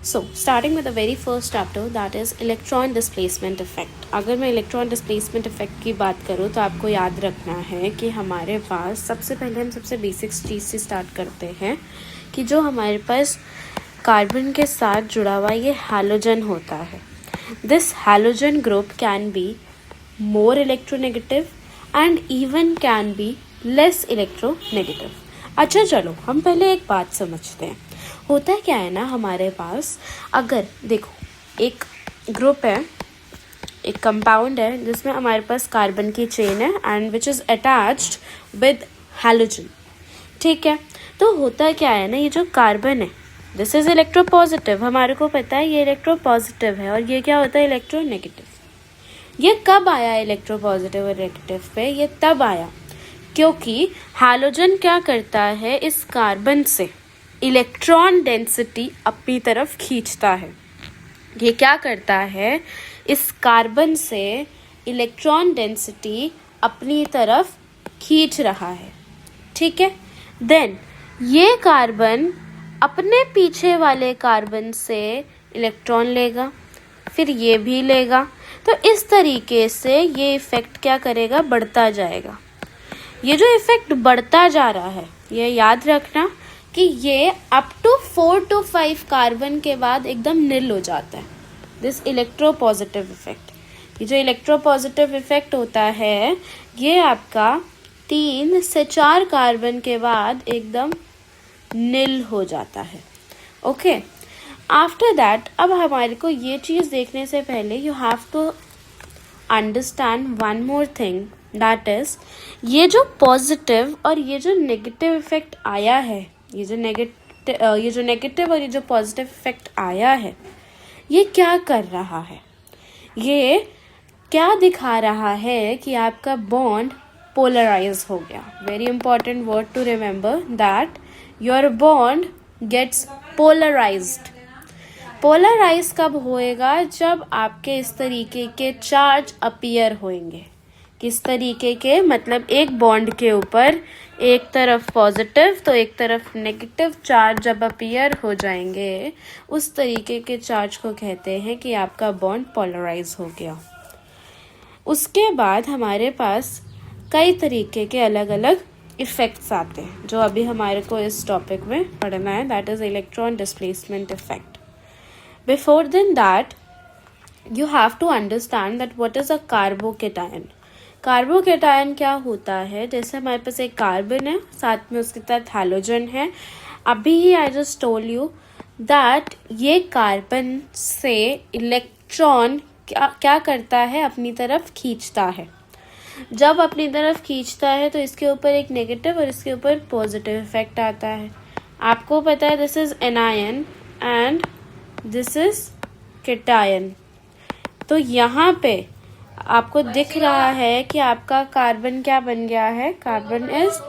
So starting with the very first chapter that is electron displacement effect. अगर मैं electron displacement effect की बात करूँ तो आपको याद रखना है कि हमारे पास सबसे पहले हम सबसे बेसिक चीज़ से स्टार्ट करते हैं कि जो हमारे पास कार्बन के साथ जुड़ा हुआ ये हैलोजन होता है। This halogen group can be more electronegative and even can be less electronegative. अच्छा चलो हम पहले एक बात समझते हैं। होता क्या है ना, हमारे पास अगर देखो एक ग्रुप है, एक कंपाउंड है जिसमें हमारे पास कार्बन की चेन है and which is attached with halogen. ठीक है, तो होता क्या है ना, ये जो कार्बन है दिस इज इलेक्ट्रोपॉजिटिव, हमारे को पता है ये इलेक्ट्रोपॉजिटिव है, और ये क्या होता है इलेक्ट्रोनेगेटिव। ये कब आया इलेक्ट्रोपॉजिटिव और नेगेटिव पे? ये तब आया क्योंकि हैलोजन क्या करता है, इस कार्बन से इलेक्ट्रॉन डेंसिटी अपनी तरफ खींचता है। ये क्या करता है, इस कार्बन से इलेक्ट्रॉन डेंसिटी अपनी तरफ खींच रहा है। ठीक है, देन ये कार्बन अपने पीछे वाले कार्बन से इलेक्ट्रॉन लेगा, फिर ये भी लेगा। तो इस तरीके से ये इफेक्ट क्या करेगा, बढ़ता जाएगा। ये जो इफेक्ट बढ़ता जा रहा है, ये याद रखना कि ये अप टू 4 to 5 कार्बन के बाद एकदम निल हो जाता है, दिस इलेक्ट्रोपॉजिटिव इफेक्ट। ये जो इलेक्ट्रोपॉजिटिव इफेक्ट होता है ये आपका 3 से 4 कार्बन के बाद एकदम निल हो जाता है। ओके, आफ्टर दैट अब हमारे को ये चीज़ देखने से पहले you have to understand one more thing, that is ये जो पॉजिटिव और ये जो नेगेटिव इफेक्ट आया है, ये जो नेगेटिव और ये जो पॉजिटिव इफेक्ट आया है, ये क्या कर रहा है, ये क्या दिखा रहा है कि आपका बॉन्ड पोलराइज हो गया। Very important word to remember that your bond gets polarised. Polarise कब होएगा, जब आपके इस तरीके के चार्ज अपीयर होंगे। किस तरीके के, मतलब एक बॉन्ड के ऊपर एक तरफ पॉजिटिव तो एक तरफ नेगेटिव चार्ज जब अपीयर हो जाएंगे, उस तरीके के चार्ज को कहते हैं कि आपका बॉन्ड पोलराइज हो गया। उसके बाद हमारे पास कई तरीके के अलग अलग इफेक्ट्स आते हैं जो अभी हमारे को इस टॉपिक में पढ़ना है, that is electron displacement effect. Before then that you have to understand that what is a carbocation. Carbocation क्या होता है, जैसे हमारे पास एक कार्बन है, साथ में उसके साथ हैलोजन है। अभी ही I just told you that ये कार्बन से इलेक्ट्रॉन क्या करता है, अपनी तरफ खींचता है। जब अपनी तरफ खींचता है तो इसके ऊपर एक नेगेटिव और इसके ऊपर पॉजिटिव इफेक्ट आता है। आपको पता है this is anion and this is cation. तो यहाँ पे आपको दिख रहा है कि आपका कार्बन क्या बन गया है, कार्बन इज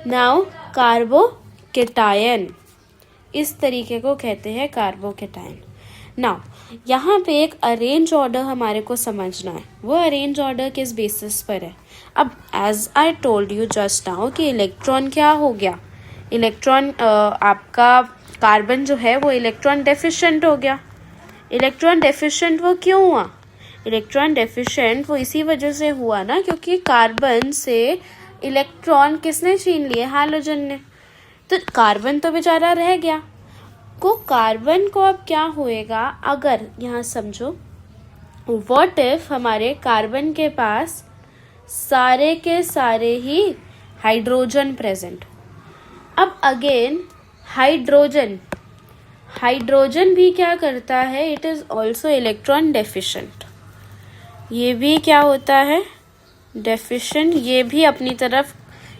नाउ कार्बोकेटायन। इस तरीके को कहते हैं कार्बोकेटायन। नाउ यहाँ पे एक अरेंज ऑर्डर हमारे को समझना है। वो अरेंज ऑर्डर किस बेसिस पर है? अब as I told you just now कि इलेक्ट्रॉन क्या हो गया, इलेक्ट्रॉन आपका कार्बन जो है वो इलेक्ट्रॉन डेफिशिएंट हो गया। इलेक्ट्रॉन डेफिशिएंट वो क्यों हुआ? इलेक्ट्रॉन डेफिशिएंट वो इसी वजह से हुआ ना, क्योंकि कार्बन से इलेक्ट्रॉन किसने छीन लिए, हैलोजन ने। तो कार्बन तो बेचारा रह गया। को कार्बन को अब क्या होएगा, अगर यहाँ समझो, व्हाट इफ हमारे कार्बन के पास सारे के सारे ही हाइड्रोजन प्रेजेंट। अब अगेन हाइड्रोजन भी क्या करता है, it is also electron deficient. ये भी क्या होता है, डेफिशिएंट। ये भी अपनी तरफ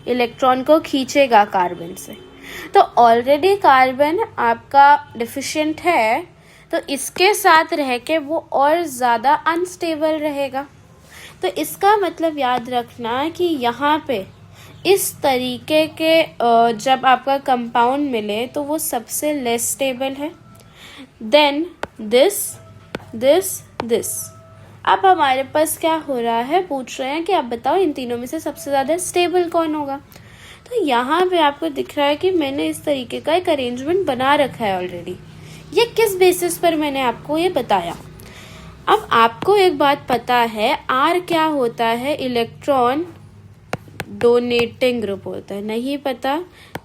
इलेक्ट्रॉन को खींचेगा कार्बन से। तो ऑलरेडी कार्बन आपका डेफिशिएंट है, तो इसके साथ रह के वो और ज़्यादा अनस्टेबल रहेगा। तो इसका मतलब याद रखना कि यहाँ पे इस तरीके के जब आपका कंपाउंड मिले तो वो सबसे लेस स्टेबल है। Then this. अब हमारे पास क्या हो रहा है, पूछ रहे हैं कि आप बताओ इन तीनों में से सबसे ज़्यादा स्टेबल कौन होगा। तो यहाँ पे आपको दिख रहा है कि मैंने इस तरीके का एक अरेंजमेंट बना रखा है ऑलरेडी ये किस बेसिस पर मैंने आपको ये बताया। अब आपको एक बात पता है, आर क्या होता है, इलेक्ट्रॉन डोनेटिंग ग्रुप होता है। नहीं पता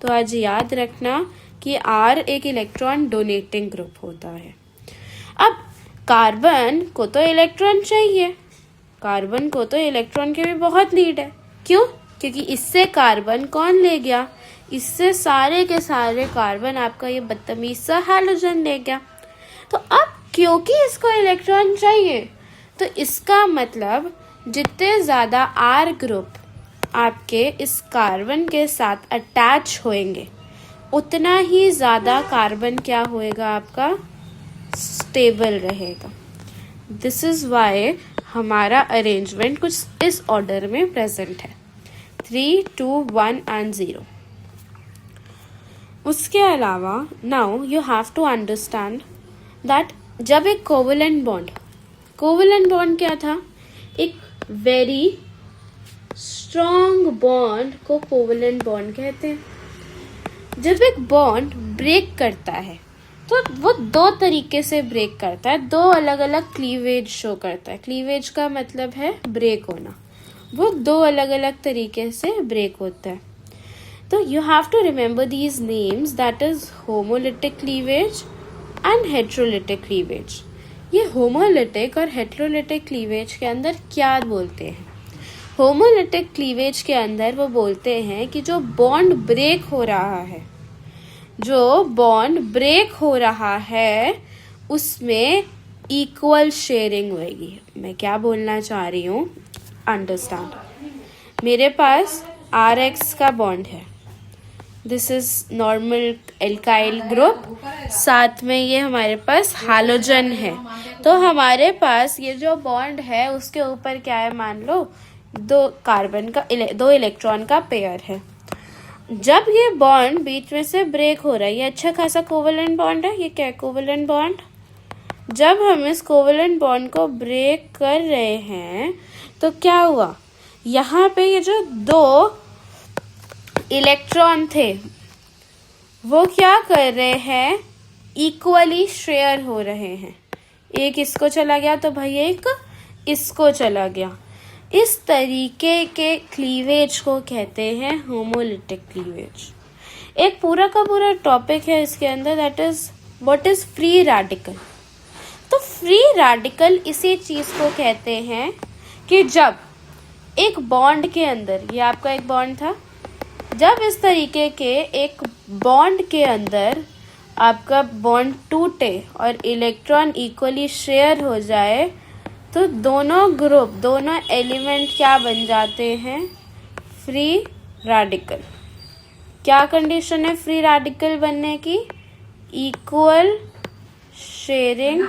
तो आज याद रखना कि आर एक इलेक्ट्रॉन डोनेटिंग ग्रुप होता है। अब कार्बन को तो इलेक्ट्रॉन चाहिए, कार्बन को तो इलेक्ट्रॉन की भी बहुत नीड है। क्यों? क्योंकि इससे कार्बन कौन ले गया, इससे सारे के सारे कार्बन आपका ये बदतमीज सा हैलोजन ले गया। तो अब क्योंकि इसको इलेक्ट्रॉन चाहिए, तो इसका मतलब जितने ज़्यादा आर ग्रुप आपके इस कार्बन के साथ अटैच होंगे, उतना ही ज़्यादा कार्बन क्या होएगा, आपका स्टेबल रहेगा। दिस इज़ वाई हमारा अरेंजमेंट कुछ इस ऑर्डर में प्रेजेंट है, 3, 2, 1 एंड 0। उसके अलावा now you have to understand that जब एक कोवेलेंट बॉन्ड क्या था, एक वेरी स्ट्रॉन्ग बॉन्ड को कोवेलेंट बॉन्ड कहते हैं। जब एक बॉन्ड ब्रेक करता है तो वो दो तरीके से ब्रेक करता है, दो अलग अलग क्लीवेज शो करता है। क्लीवेज का मतलब है ब्रेक होना, वो दो अलग अलग तरीके से ब्रेक होता है। तो you have to remember these names, that is homolytic cleavage and heterolytic cleavage. ये होमोलिटिक और हेट्रोलिटिक क्लीवेज के अंदर क्या बोलते हैं? होमोलिटिक क्लीवेज के अंदर वो बोलते हैं कि जो बॉन्ड ब्रेक हो रहा है उसमें इक्वल शेयरिंग होगी। मैं क्या बोलना चाह रही हूँ, अंडरस्टैंड। मेरे पास RX का बॉन्ड है, this is normal alkyl group, साथ में ये हमारे पास हैलोजन है। तो हमारे पास ये जो बॉन्ड है उसके ऊपर क्या है, मान लो दो इलेक्ट्रॉन का पेयर है। जब ये बॉन्ड बीच में से ब्रेक हो रहा है, ये अच्छा खासा कोवेलेंट बॉन्ड है, ये क्या है, कोवेलेंट बॉन्ड। जब हम इस कोवेलेंट बॉन्ड को ब्रेक कर रहे हैं तो क्या हुआ, यहाँ पे ये जो दो इलेक्ट्रॉन थे वो क्या कर रहे हैं, इक्वली शेयर हो रहे हैं। एक इसको चला गया तो भाई एक इसको चला गया। इस तरीके के क्लीवेज को कहते हैं होमोलिटिक क्लीवेज। एक पूरा का पूरा टॉपिक है इसके अंदर, that is what is free radical. तो फ्री रेडिकल इसी चीज को कहते हैं कि जब एक बॉन्ड के अंदर, ये आपका एक बॉन्ड था, जब इस तरीके के एक बॉन्ड के अंदर आपका बॉन्ड टूटे और इलेक्ट्रॉन इक्वली शेयर हो जाए तो दोनों एलिमेंट क्या बन जाते हैं, फ्री रेडिकल। क्या कंडीशन है फ्री रेडिकल बनने की, equal sharing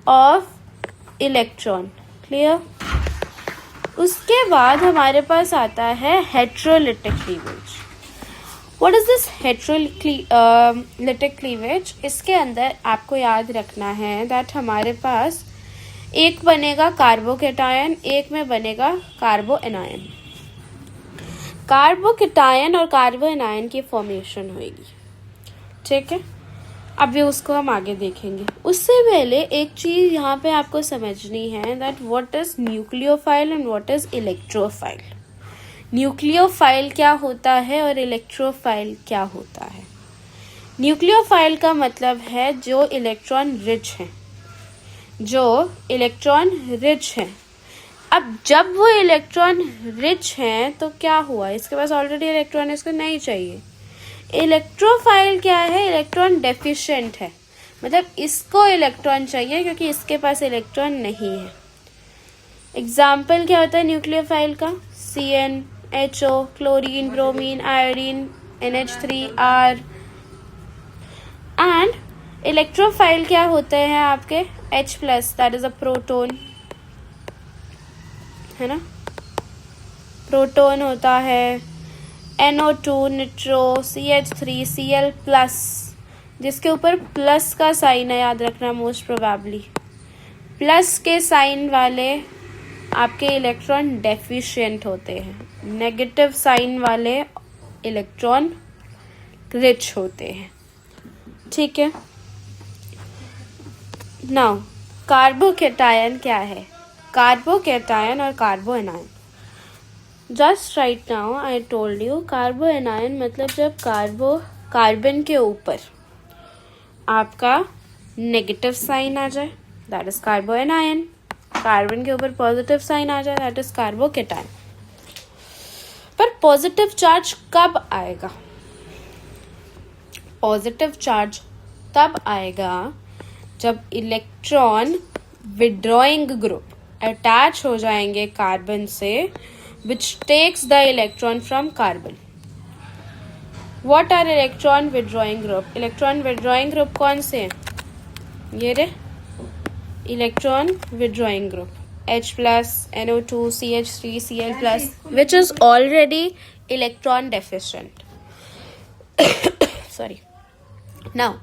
of electron. Clear? उसके बाद हमारे पास आता है heterolytic cleavage. What is this heterolytic cleavage? इसके अंदर आपको याद रखना है दैट हमारे पास एक बनेगा कार्बोकेटायन, एक में बनेगा कार्बोएनायन। कार्बोकेटायन और कार्बोएनायन की फॉर्मेशन होगी, ठीक है। अभी उसको हम आगे देखेंगे। उससे पहले एक चीज यहाँ पे आपको समझनी है that what is nucleophile and what is electrophile. Nucleophile क्या होता है और इलेक्ट्रोफाइल क्या होता है? न्यूक्लियोफाइल का मतलब है जो इलेक्ट्रॉन रिच हैं। अब जब वो इलेक्ट्रॉन रिच हैं तो क्या हुआ, इसके पास ऑलरेडी इलेक्ट्रॉन है, इसको नहीं चाहिए। इलेक्ट्रोफाइल क्या है, इलेक्ट्रॉन डेफिशिएंट है, मतलब इसको इलेक्ट्रॉन चाहिए क्योंकि इसके पास इलेक्ट्रॉन नहीं है। एग्जाम्पल क्या होता है न्यूक्लियोफाइल का, CnHO, chlorine, bromine, iodine, NH3R। And electrophile क्या होते हैं आपके, H+, that is a proton, है ना, प्रोटोन होता है। NO2, निट्रो, CH3, Cl+, जिसके ऊपर प्लस का साइन है, याद रखना मोस्ट प्रोबेबली। प्लस के साइन वाले आपके इलेक्ट्रॉन डेफिशिएंट होते हैं, नेगेटिव साइन वाले इलेक्ट्रॉन रिच होते हैं, ठीक है। नाउ कार्बोकेटायन क्या है? कार्बोकेटायन और carbo anion, just right now I told you, carbo anion मतलब जब कार्बन के ऊपर आपका नेगेटिव साइन आ जाए, दैट इज कार्बो एनायन। कार्बन के ऊपर पॉजिटिव साइन आ जाए, दैट इज कार्बोकेटायन। पर पॉजिटिव चार्ज कब आएगा? पॉजिटिव चार्ज तब आएगा जब इलेक्ट्रॉन विड्रॉइंग ग्रुप अटैच हो जाएंगे कार्बन से, which takes the electron from carbon. What are electron withdrawing group? Electron withdrawing group कौन से हैं? ये रे electron withdrawing group H plus NO2 CH3 Cl plus, which is already electron deficient. Sorry. Now,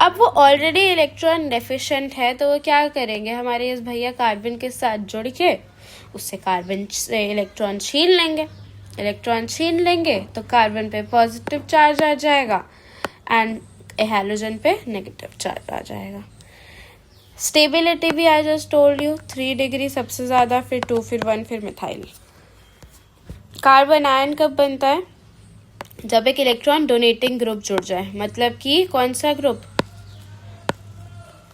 अब वो already electron deficient है तो वो क्या करेंगे, हमारे इस भैया कार्बन के साथ जुड़ के उससे कार्बन से इलेक्ट्रॉन छीन लेंगे। इलेक्ट्रॉन छीन लेंगे तो कार्बन पे पॉजिटिव चार्ज आ जाएगा एंड हैलोजन पे नेगेटिव चार्ज आ जाएगा। स्टेबिलिटी भी आई जस्ट टोल्ड यू, 3 डिग्री सबसे ज़्यादा, फिर 2, फिर 1, फिर मिथाइल। कार्बन आयन कब बनता है? जब एक इलेक्ट्रॉन डोनेटिंग ग्रुप जुड़ जाए, मतलब कि कौन सा ग्रुप?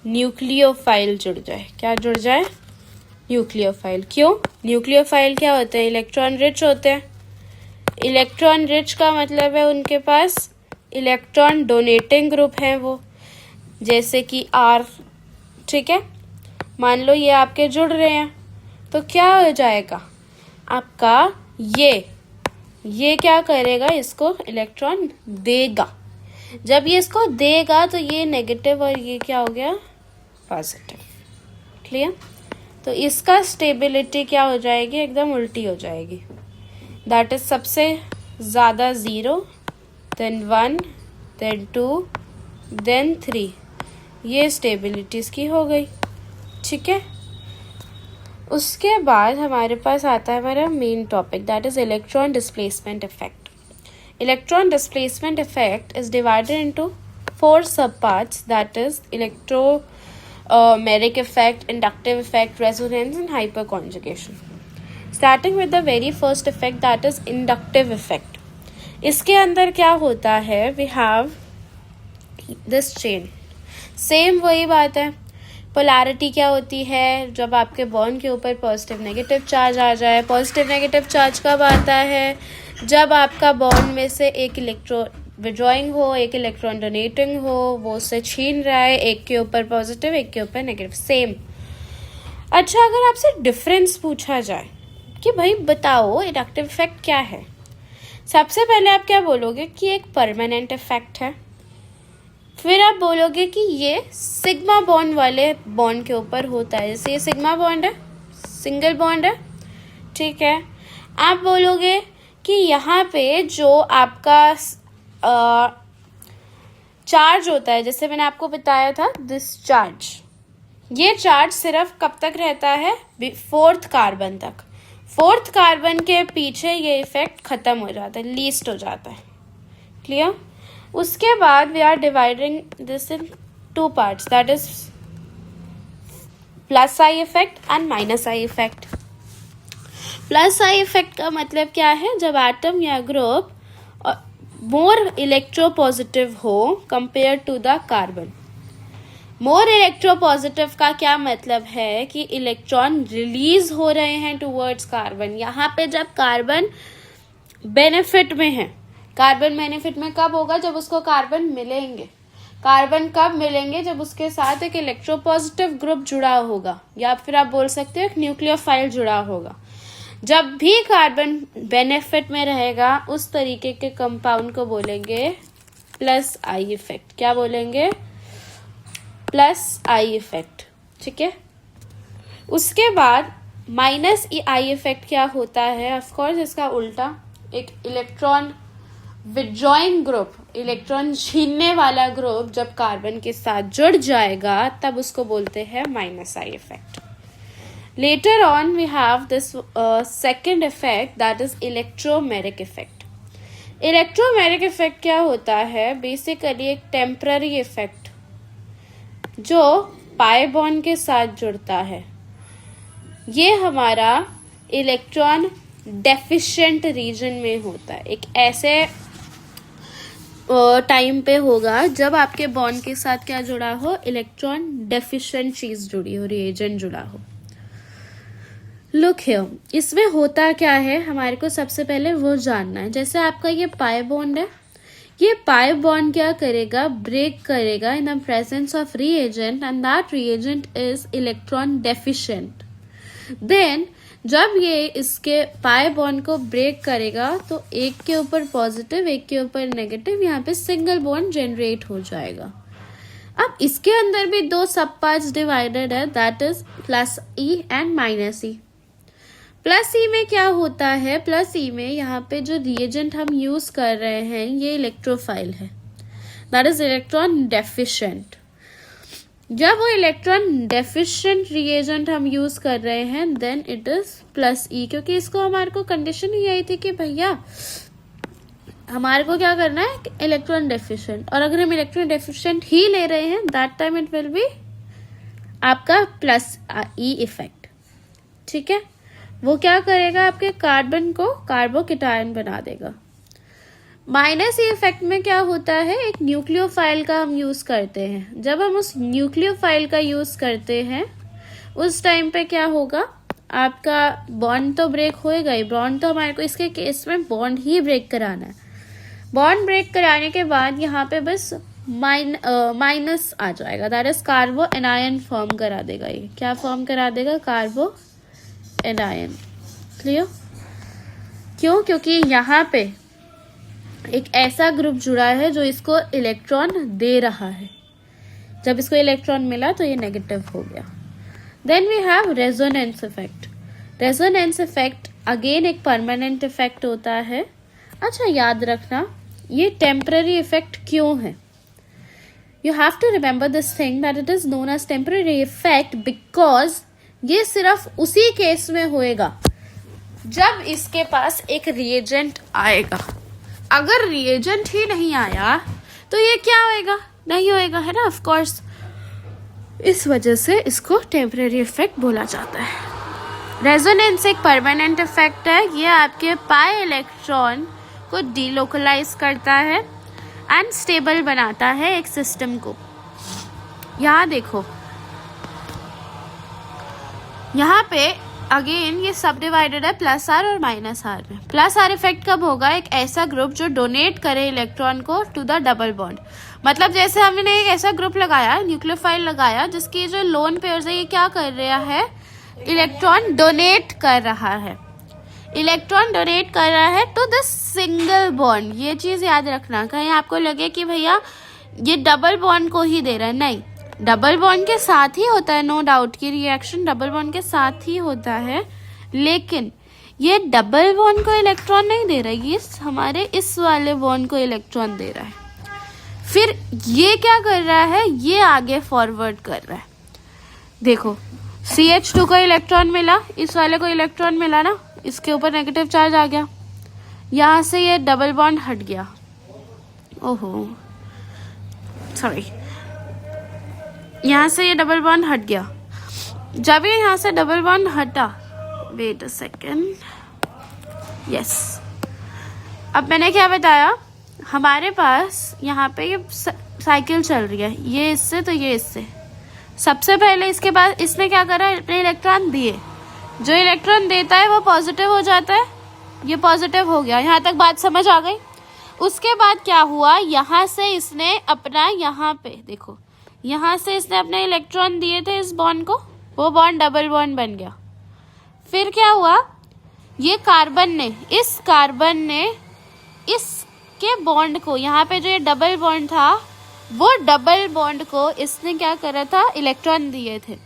न्यूक्लियोफाइल जुड़ जाए। क्या जुड़ जाए? न्यूक्लियोफाइल। क्यों? न्यूक्लियोफाइल क्या होते हैं? इलेक्ट्रॉन रिच होते हैं। इलेक्ट्रॉन रिच का मतलब है उनके पास इलेक्ट्रॉन डोनेटिंग ग्रुप है वो, जैसे कि आर। ठीक है, मान लो ये आपके जुड़ रहे हैं तो क्या हो जाएगा आपका, ये क्या करेगा, इसको इलेक्ट्रॉन देगा। जब ये इसको देगा तो ये नेगेटिव और ये क्या हो गया, पॉजिटिव। क्लियर? तो इसका स्टेबिलिटी क्या हो जाएगी, एकदम उल्टी हो जाएगी। दैट इज सबसे ज़्यादा 0, देन 1, देन 2, देन 3। ये स्टेबिलिटी इसकी हो गई। ठीक है, उसके बाद हमारे पास आता है हमारा main topic, that is electron displacement effect. Electron displacement effect is divided into 4 subparts, that is electromeric effect, inductive effect, resonance and hyperconjugation. Starting with the very first effect, that is inductive effect. इसके अंदर क्या होता है, we have this chain. Same वही बात है। Polarity क्या होती है, जब आपके बॉन्ड के ऊपर पॉजिटिव नेगेटिव चार्ज आ जाए। पॉजिटिव नेगेटिव चार्ज कब आता है, जब आपका बॉन्ड में से एक इलेक्ट्रॉन विड्रॉइंग हो, एक इलेक्ट्रॉन डोनेटिंग हो, वो उससे छीन रहा है, एक के ऊपर पॉजिटिव एक के ऊपर नेगेटिव, सेम। अच्छा, अगर आपसे डिफरेंस पूछा जाए कि भाई बताओ इंडक्टिव इफेक्ट क्या है, सबसे पहले आप क्या बोलोगे कि एक परमानेंट इफेक्ट है। फिर आप बोलोगे कि ये सिग्मा बॉन्ड वाले बॉन्ड के ऊपर होता है, जैसे ये सिग्मा बॉन्ड है, सिंगल बॉन्ड है। ठीक है, आप बोलोगे कि यहाँ पे जो आपका चार्ज होता है, जैसे मैंने आपको बताया था दिस चार्ज, ये चार्ज सिर्फ कब तक रहता है, 4th कार्बन तक। 4th कार्बन के पीछे ये इफेक्ट खत्म हो जाता है, लीस्ट हो जाता है। क्लियर? उसके बाद we are dividing this in 2 parts, that is plus I effect and minus I effect. Plus I effect का मतलब क्या है, जब एटम या ग्रुप मोर इलेक्ट्रोपॉजिटिव हो compare to the carbon. More electropositive का क्या मतलब है कि इलेक्ट्रॉन रिलीज हो रहे हैं टूवर्ड्स कार्बन। यहाँ पे जब कार्बन बेनिफिट में है, कार्बन बेनिफिट में कब होगा, जब उसको कार्बन मिलेंगे। कार्बन कब मिलेंगे, जब उसके साथ एक इलेक्ट्रोपॉजिटिव ग्रुप जुड़ा होगा, या फिर आप बोल सकते हो एक न्यूक्लियोफाइल जुड़ा होगा। जब भी कार्बन बेनिफिट में रहेगा, उस तरीके के कंपाउंड को बोलेंगे प्लस आई इफेक्ट। क्या बोलेंगे? Plus I effect. ठीक है, उसके बाद माइनस आई इफेक्ट क्या होता है, ऑफ कोर्स इसका उल्टा, एक इलेक्ट्रॉन विड्रॉइंग ग्रुप, इलेक्ट्रॉन छीनने वाला ग्रुप जब कार्बन के साथ जुड़ जाएगा तब उसको बोलते हैं minus I effect. Later on we have this second effect, that is electromeric effect. Electromeric effect क्या होता है, बेसिकली एक टेम्पररी इफेक्ट जो पाई बॉन्ड के साथ जुड़ता है, ये हमारा इलेक्ट्रॉन डेफिशिएंट रीजन में होता है। एक ऐसे टाइम पे होगा जब आपके बॉन्ड के साथ क्या जुड़ा हो, इलेक्ट्रॉन डेफिशिएंट चीज जुड़ी हो, रिएजेंट जुड़ा हो। लुक हियर, इसमें होता क्या है हमारे को सबसे पहले वो जानना है। जैसे आपका ये पाई बॉन्ड है, ये पाई बॉन्ड क्या करेगा, ब्रेक करेगा in the presence of reagent and that reagent is electron deficient. Then जब ये इसके पाई बॉन्ड को ब्रेक करेगा तो एक के ऊपर पॉजिटिव एक के ऊपर नेगेटिव, यहाँ पे सिंगल बॉन्ड जनरेट हो जाएगा। अब इसके अंदर भी दो सब पार्ट्स डिवाइडेड है, that is plus E and minus E. Plus E में क्या होता है, प्लस ई में यहाँ पे जो रिएजेंट हम यूज कर रहे हैं ये इलेक्ट्रोफाइल है, दैट इज इलेक्ट्रॉन डेफिशिएंट। जब वो इलेक्ट्रॉन डेफिशिएंट रिएजेंट हम यूज कर रहे हैं देन इट इज प्लस ई, क्योंकि इसको हमारे को कंडीशन ही यही थी कि भैया हमारे को क्या करना है, इलेक्ट्रॉन डेफिशिएंट। और अगर हम इलेक्ट्रॉन डेफिशिएंट ही ले रहे हैं that time it will be आपका प्लस ई इफेक्ट। ठीक है, वो क्या करेगा, आपके कार्बन को कार्बोकेटायन बना देगा। माइनस ई इफेक्ट में क्या होता है, एक न्यूक्लियोफाइल का हम यूज करते हैं। जब हम उस न्यूक्लियोफाइल का यूज करते हैं उस टाइम पे क्या होगा, आपका बॉन्ड तो ब्रेक होएगा ही। बॉन्ड तो हमारे को इसके केस में बॉन्ड ही ब्रेक कराना है। बॉन्ड ब्रेक कराने के बाद यहाँ पे बस माइनस आ जाएगा, दैट इज कार्बो एनायन फॉर्म करा देगा। ये क्या फॉर्म करा देगा, कार्बो एनायन। क्लियर? क्यों? क्योंकि यहाँ पे एक ऐसा ग्रुप जुड़ा है जो इसको इलेक्ट्रॉन दे रहा है। जब इसको इलेक्ट्रॉन मिला तो ये नेगेटिव हो गया। Then we have resonance effect. Resonance effect again एक परमानेंट इफेक्ट होता है। अच्छा याद रखना, ये टेम्पररी इफेक्ट क्यों है? You have to remember this thing that it is known as temporary effect because ये सिर्फ उसी केस में होएगा जब इसके पास एक रिएजेंट आएगा। अगर रिएजेंट ही नहीं आया तो ये क्या होएगा, नहीं होएगा, है ना, ऑफ कोर्स। इस वजह से इसको टेम्परेरी इफेक्ट बोला जाता है। रेजोनेंस एक परमानेंट इफेक्ट है। ये आपके पाई इलेक्ट्रॉन को डीलोकलाइज करता है एंड स्टेबल बनाता है एक सिस्टम को। यहाँ देखो, यहाँ पे अगेन ये सब डिवाइडेड है प्लस आर और माइनस आर में। प्लस आर इफेक्ट कब होगा, एक ऐसा ग्रुप जो डोनेट करे इलेक्ट्रॉन को टू द डबल बॉन्ड। मतलब जैसे हमने एक ऐसा ग्रुप लगाया, न्यूक्लियोफाइल लगाया, जिसकी जो लोन पेयर्स है ये क्या कर रहा है, इलेक्ट्रॉन डोनेट कर रहा है। इलेक्ट्रॉन डोनेट कर रहा है टू द सिंगल बॉन्ड। ये चीज याद रखना, कहीं आपको लगे कि भैया ये डबल बॉन्ड को ही दे रहा है, नहीं, डबल बॉन्ड के साथ ही होता है, नो डाउट की रिएक्शन डबल बॉन्ड के साथ ही होता है, लेकिन ये डबल बॉन्ड को इलेक्ट्रॉन नहीं दे रहा है, ये हमारे इस वाले बॉन्ड को इलेक्ट्रॉन दे रहा है। फिर ये क्या कर रहा है, ये आगे फॉरवर्ड कर रहा है। देखो CH2 को इलेक्ट्रॉन मिला, इस वाले को इलेक्ट्रॉन मिला ना, इसके ऊपर नेगेटिव चार्ज आ गया, यहाँ से ये डबल बॉन्ड हट गया। ओहो सॉरी, यहाँ से ये डबल बॉन्ड हट गया। जब ये यहाँ से डबल बॉन्ड हटा, वेट अ सेकेंड, यस, अब मैंने क्या बताया, हमारे पास यहाँ पे ये साइकिल चल रही है, ये इससे तो ये इससे। सबसे पहले इसके बाद इसने क्या करा, अपने इलेक्ट्रॉन दिए, जो इलेक्ट्रॉन देता है वो पॉजिटिव हो जाता है, ये पॉजिटिव हो गया। यहाँ तक बात समझ आ गई? उसके बाद क्या हुआ, यहाँ से इसने अपना, यहाँ पे देखो, यहाँ से इसने अपने इलेक्ट्रॉन दिए थे इस बॉन्ड को, वो बॉन्ड डबल बॉन्ड बन गया। फिर क्या हुआ, ये कार्बन ने इसके बॉन्ड को, यहाँ पे जो ये डबल बॉन्ड था वो डबल बॉन्ड को इसने क्या करा था, इलेक्ट्रॉन दिए थे।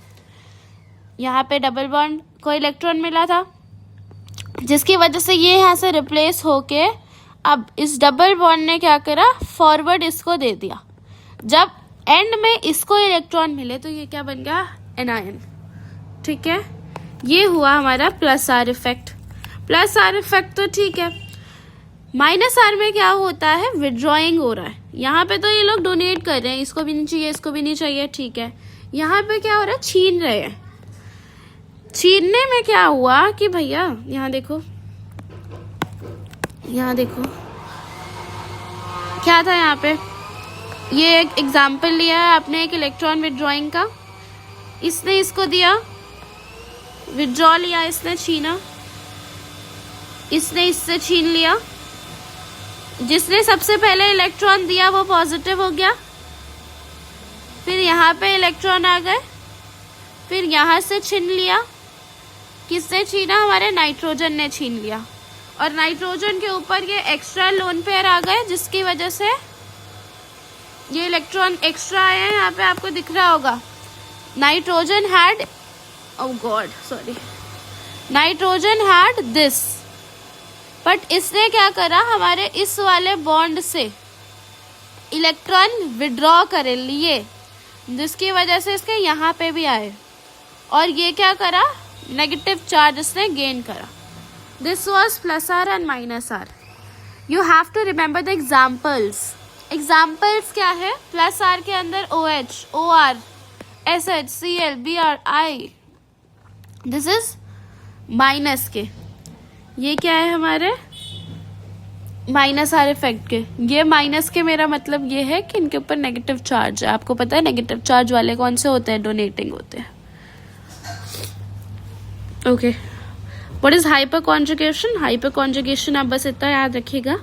यहाँ पे डबल बॉन्ड को इलेक्ट्रॉन मिला था, जिसकी वजह से ये यहाँ से रिप्लेस होके अब इस डबल बॉन्ड ने क्या करा, फॉरवर्ड इसको दे दिया। जब एंड में इसको इलेक्ट्रॉन मिले तो ये क्या बन गया, एनायन। ठीक है, ये हुआ हमारा plus are effect. Plus are effect तो ठीक है। माइनस आर में क्या होता है, विड्रॉइंग हो रहा है। यहाँ पे तो ये लोग डोनेट कर रहे हैं, इसको भी नहीं चाहिए, इसको भी नहीं चाहिए, ठीक है। यहाँ पे क्या हो रहा है, छीन रहे हैं। छीनने में क्या हुआ कि भैया यहाँ देखो, यहाँ देखो क्या था यहाँ पे, ये एक एग्जाम्पल लिया है आपने एक इलेक्ट्रॉन विड्रॉइंग का। इसने इसको दिया, विड्रॉ लिया, इसने छीना, इसने इससे छीन लिया। जिसने सबसे पहले इलेक्ट्रॉन दिया वो पॉजिटिव हो गया, फिर यहाँ पे इलेक्ट्रॉन आ गए, फिर यहाँ से छीन लिया। किसने छीना, हमारे नाइट्रोजन ने छीन लिया। और नाइट्रोजन के ऊपर ये एक्स्ट्रा लोन पेयर आ गए, जिसकी वजह से ये इलेक्ट्रॉन एक्स्ट्रा आए हैं। यहाँ पे आपको दिख रहा होगा nitrogen had, oh God sorry, nitrogen had this, but इसने क्या करा, हमारे इस वाले बॉन्ड से इलेक्ट्रॉन विड्रॉ कर लिए, जिसकी वजह से इसके यहाँ पे भी आए। और ये क्या करा, नेगेटिव चार्ज इसने गेन करा। This was plus R and minus R. You have to remember the examples. Examples क्या है, प्लस आर के अंदर OH, OR, SH, Cl, Br, I। This is minus के, ये क्या है हमारे माइनस आर इफेक्ट के। ये माइनस के मेरा मतलब ये है कि इनके ऊपर नेगेटिव चार्ज है। आपको पता है नेगेटिव चार्ज वाले कौन से होते हैं, डोनेटिंग होते हैं। Okay, what is hyper conjugation? Hyper conjugation आप बस इतना याद रखिएगा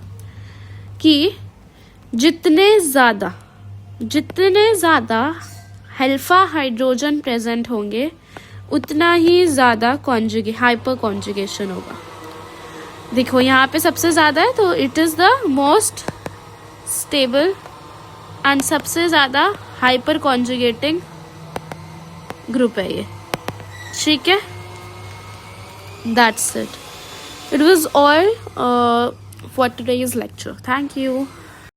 कि जितने ज्यादा अल्फा हाइड्रोजन प्रेजेंट होंगे उतना ही ज्यादा हाइपर कॉन्जुगेशन होगा। देखो यहाँ पे सबसे ज्यादा है तो it is the most stable and सबसे ज्यादा हाइपर कॉन्जुगेटिंग ग्रुप है ये, ठीक है। That's it. It was all for today's lecture. Thank you.